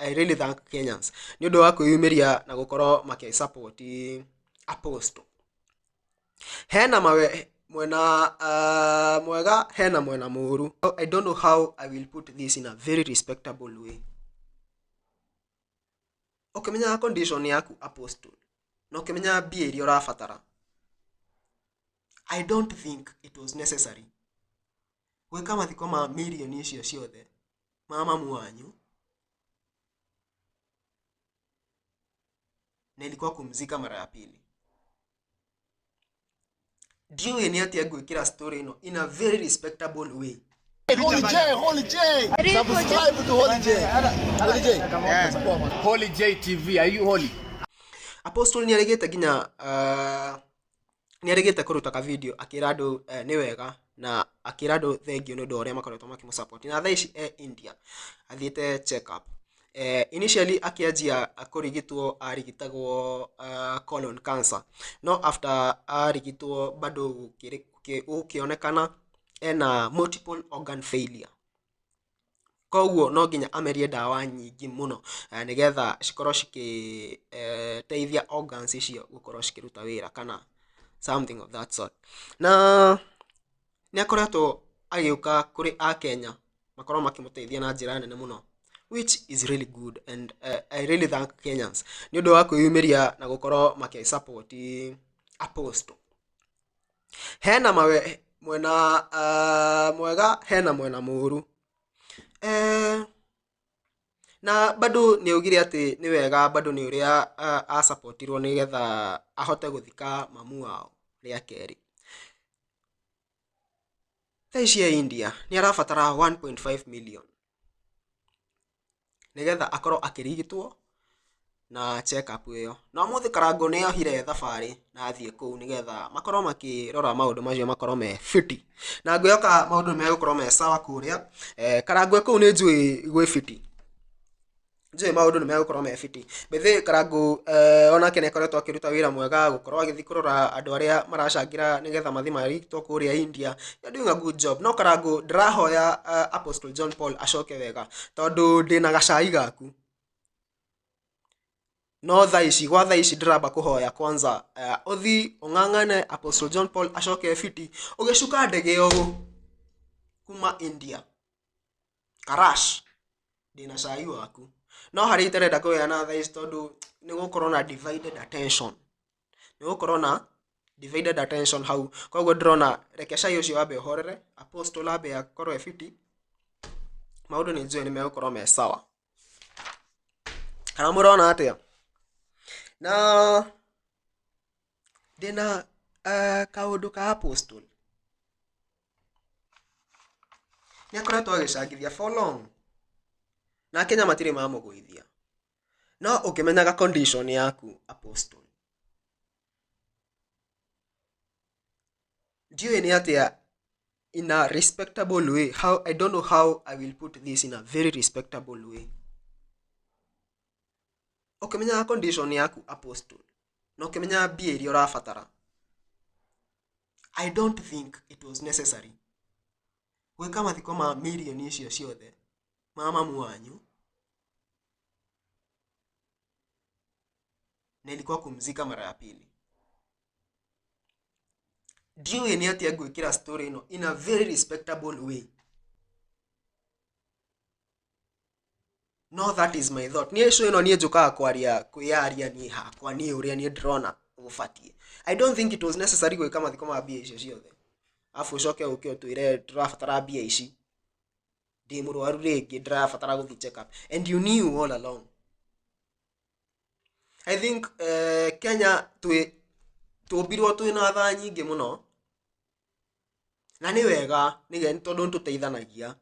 I really thank Kenyans nĩ ũndũ wa kwĩyumĩria na gũkorwo makĩsupport Apostle. Hena mwena mwega, hena mwena mũru. I don't know how I will put this in a very respectable way. Ukimenya condition yaku Apostle, na ukimenya mbia iria ũrabatara, I don't think it was necessary gwĩka mathiko ma million icio ciothe ma mamu wanyu, na ilikuwa kumzika mara ya pili. Ndiyo ni ati agwĩkĩra story ino in a very respectable way. Holy J. Subscribe to Holy J. Holy J TV, are you holy? Apostle ni aregete ginya ni aregete kuruta ka video akira andu ni wega na akira andu thengio no ndore makoretwo makimusupport na thaici India athiete check up. Initially akianjia kurigitwo arigitagwo colon cancer, no after arigitwo bado ukionekana ena multiple organ failure. Koguo no nginya amerie dawa nyingi muno nigetha cikorwo cikiteithia organs icio gukorwo cikiruta wira kana something of that sort. Na ni akoretwo agiuka kuri a Kenya makorwo makimuteithia na njira nene muno, which is really good, and I really thank Kenyans ni undu wa kwĩyumĩria na gukorwo makisupport Apostle. Hena mwena mwega, hena mwena mũru. Na bado ni ugire ati ni wega bado ni uria a supportirwo nigetha ahote guthika mamu wao ria keri. Thaici ya India ni arabatara 1.5 million nigetha akorwo akirigitwo na check up iyo. Na muthi Karango ni ahire thabari na athie kuu nigetha makorwo makirora maundu macio makorwo me fiti. Na ngwĩhoka maundu megukorwo me sawa kuria. Karango kuu ni njui gwi fiti. Njui maundu ni megukorwo me fiti. Bethe Karango ona kene koretwo akiruta wira mwega gukorwo agithi kurora andu aria maracangira nigetha mathi marigitwo kuria India. You doing a good job. No Karango ndirahoya Apostle John Paul acoke wega tondu ndina gacai gaku. No thaici gwa thaici ndiramba kuhoya kwanza uthi ung'ang'ane Apostle John Paul acoke fiti ugicuka ndege yogo kuma India Karash ndina cai waku. No hari iterenda kuheana thaici tondu ni gukorwo na divided attention, ni gukorwo na divided attention hau. Koguo ndirona reke cai ucio wabe uhorere Apostle abe akorwo fiti, maundu ni njui ni megukorwo me sawa. Kana murona atia? Na dena kaundu ka Apostle ni akoretwo agicangithia for long na Kenya matire mamugwithia. No ukimenyaga condition yaku Apostle, ndiyo ni atia in a respectable way. How I don't know how I will put this in a very respectable way. Ukimenya condition yaku Apostle, na ukimenya mbia iria ũrabatara, I don't think it was necessary gwĩka mathiko ma million icio ciothe ma mamu wanyu, na ilikuwa kumzika mara ya pili. Ndiyo ni ati agwĩkĩra story ino in a very respectable way. No, that is my thought. Niĩ issue ino niĩ njukaga kwĩyaria niĩ hakwa niĩ ũrĩa niĩ ndĩrona ũbatie. I don't think it was necessary gwĩka mathiko ma mbia icio ciothe afu ucoke uke utwire ndĩrabatara mbia ici, ndi mũrwaru rĩngĩ ndĩrabatara gũthi check up, and you knew all along. I think Kenya tũmbirwo twĩna tha nyingĩ mũno, na nĩ wega nĩ tondũ tũteithanagia.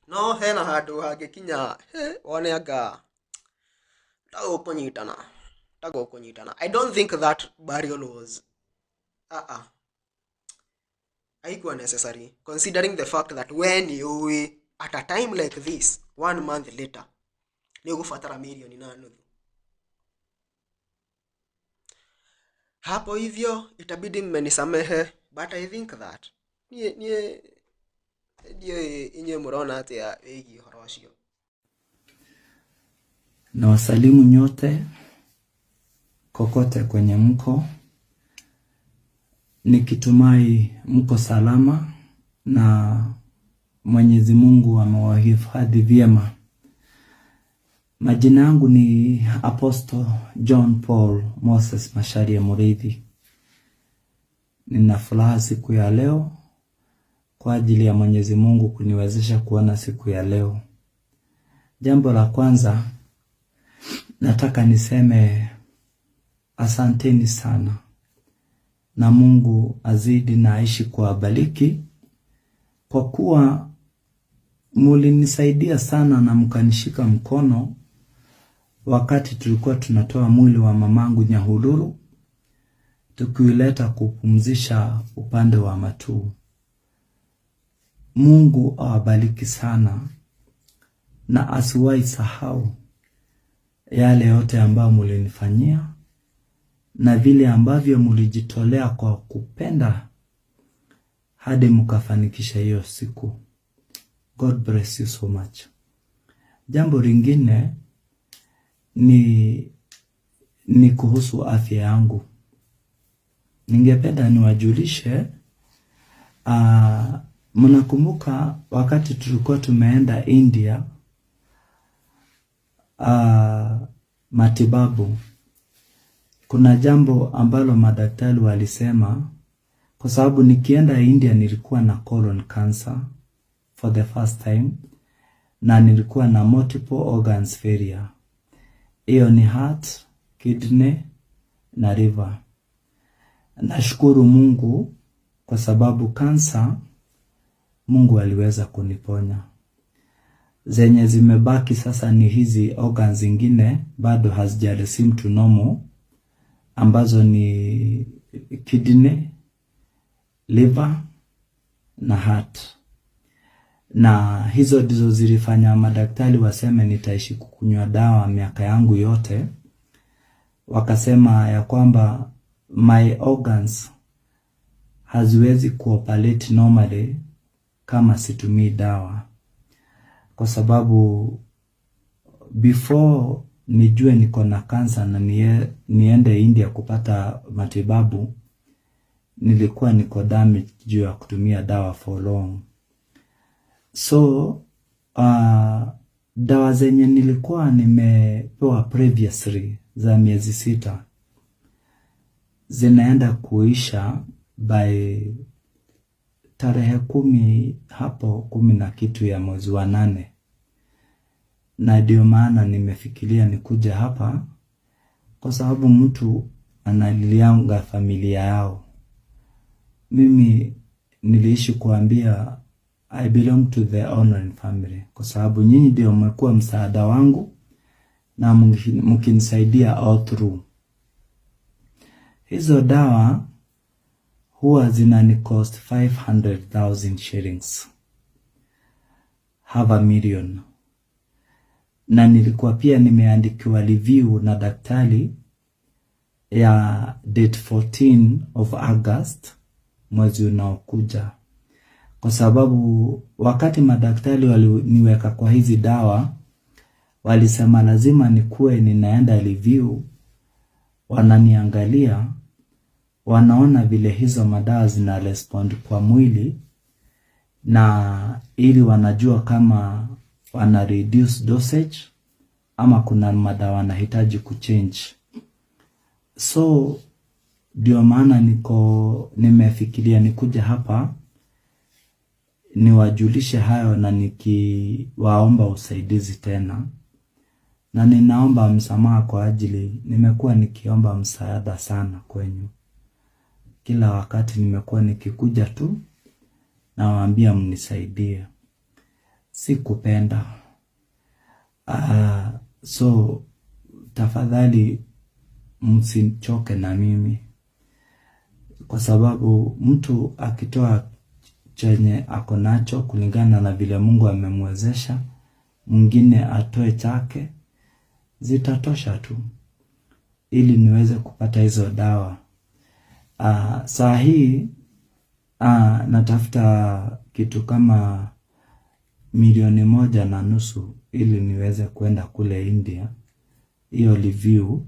No hena handu hangĩkinya wone anga tagũkũnyitana. I don't think that burial was haikuwa necessary, considering the fact that when you at a time like this 1 month later ni ugufatara milioni na nusu. Hapo hivyo itabidi mmenisamehe, but I think that ndio inye murona atia wigi horo ucio. Na wasalimu nyote kokote kwenye mko, nikitumai mko salama na Mwenyezi Mungu amewahifadhi vyema. Majina yangu ni Apostle John Paul Moses Macharia Muriithi. Nina furaha siku ya leo kwa ajili ya Mwenyezi Mungu kuniwezesha kuona siku ya leo. Jambo la kwanza nataka niseme asanteni sana, na Mungu azidi na aishi kuwabariki, kwa kuwa mulinisaidia sana na mkanishika mkono wakati tulikuwa tunatoa mwili wa mamangu Nyahururu tukiuleta kupumzisha upande wa Matuu. Mungu awabariki sana na asiwahi sahau yale yote ambayo mulinifanyia na vile ambavyo mulijitolea kwa kupenda hadi mkafanikisha hiyo siku. God bless you so much. Jambo lingine ni kuhusu afya yangu. Ningependa niwajulishe, mnakumbuka wakati tulikuwa tumeenda India matibabu, kuna jambo ambalo madaktari walisema, kwa sababu nikienda India nilikuwa na colon cancer for the first time na nilikuwa na multiple organs failure. Hiyo ni heart, kidney na liver. Nashukuru Mungu kwa sababu cancer Mungu aliweza kuniponya. Zenye zimebaki sasa ni hizi organs zingine bado hazijaresume to normal, ambazo ni kidney, liver na heart. Na hizo ndizo zilifanya madaktari waseme nitaishi kukunywa dawa miaka yangu yote. Wakasema ya kwamba my organs haziwezi kuoperate normally kama situmii dawa, kwa sababu before nijue niko na cancer na niende India kupata matibabu, nilikuwa niko damage juu ya kutumia dawa for long. So dawa zenye nilikuwa nimepewa previously za miezi 6 zinaenda kuisha by tarehe 10 hapo 10 na kitu ya mwezi wa 8. Na ndio maana nimefikiria nikuje hapa, kwa sababu mtu analilianga familia yao. Mimi niliishi kuambia I belong to the honoring family, kwa sababu nyinyi ndio mmekuwa msaada wangu na mkinisaidia all through. Hizo dawa huwa zinani cost 500,000 shillings, half a million. Na nilikuwa pia nimeandikiwa review na daktari ya date 14 of August mwezi unaokuja, kwa sababu wakati madaktari waliniweka kwa hizi dawa walisema lazima nikuwe ninaenda review, wananiangalia, wanaona vile hizo madawa zina respond kwa mwili, na ili wanajua kama wana reduce dosage ama kuna madawa nahitaji kuchange. So ndio maana nimefikiria nikuja hapa niwajulishe hayo, na nikiwaomba usaidizi tena. Na ninaomba msamaha kwa ajili nimekuwa nikiomba msaada sana kwenyu. Kila wakati nimekuwa nikikuja tu na waambia mnisaidie. Sikupenda. So tafadhali msichoke na mimi, kwa sababu mtu akitoa chenye ako nacho kulingana na vile Mungu amemwezesha, mwingine atoe chake, zitatosha tu ili niweze kupata hizo dawa. Saa hii natafuta kitu kama 1.5 milioni ili niweze kwenda kule India hiyo review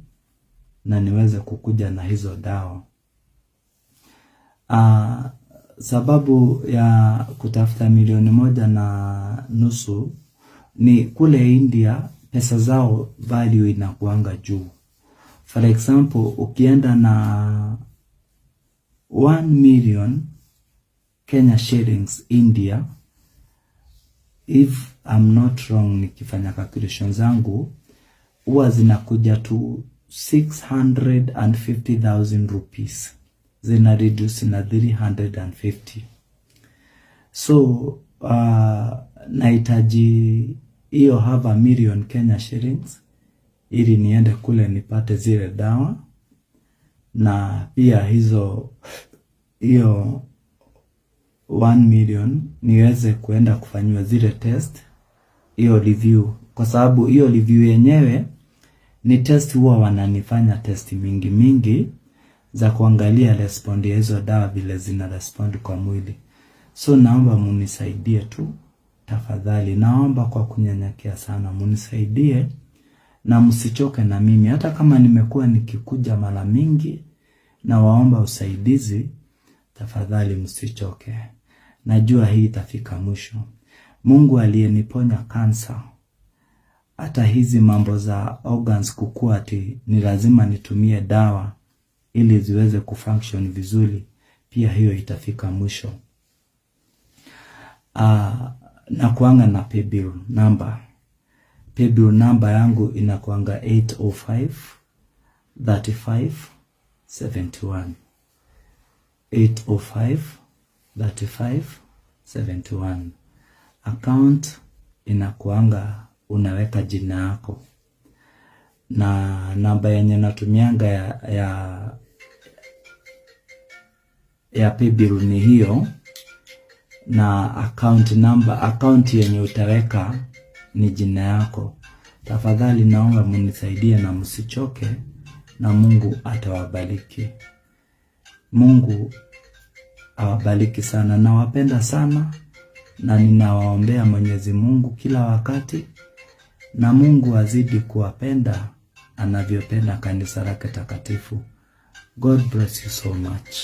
na niweze kukuja na hizo dawa. Sababu ya kutafuta 1.5 million ni kule India pesa zao value inakuanga juu. For example, ukienda na 1 million Kenya shillings India, if I'm not wrong, nikifanya calculation zangu huwa zinakuja tu 650,000 rupees, zina reduce na 350. So nahitaji hiyo have 1 million Kenya shillings ili niende kule nipate zile dawa, na pia hiyo 1 million niweze kuenda kufanywa zile test, hiyo review, kwa sababu hiyo review yenyewe ni test, huwa wananifanya test mingi za kuangalia respond ya hizo dawa vile zina respond kwa mwili. So naomba munisaidie tu tafadhali, naomba kwa kunyenyekea sana munisaidie na msichoke na mimi, hata kama nimekuwa nikikuja mara mingi na waomba usaidizi, tafadhali msichoke. Najua hii itafika mwisho. Mungu aliyeniponya kansa, hata hizi mambo za organs kukua ati ni lazima nitumie dawa ili ziweze kufunction vizuri, pia hiyo itafika mwisho. Na kuanga na paybill number. Paybill number yangu inakuanga 805 35 71. 805 35 71. Account inakuanga unaweka jina yako, na namba yenye natumianga ya paybill ni hiyo, na account number, account yenye utaweka ni jina yako. Tafadhali naomba munisaidie na msichoke, na Mungu atawabariki. Mungu awabariki sana, nawapenda sana na ninawaombea Mwenyezi Mungu kila wakati, na Mungu azidi kuwapenda anavyopenda kanisa lake takatifu. God bless you so much.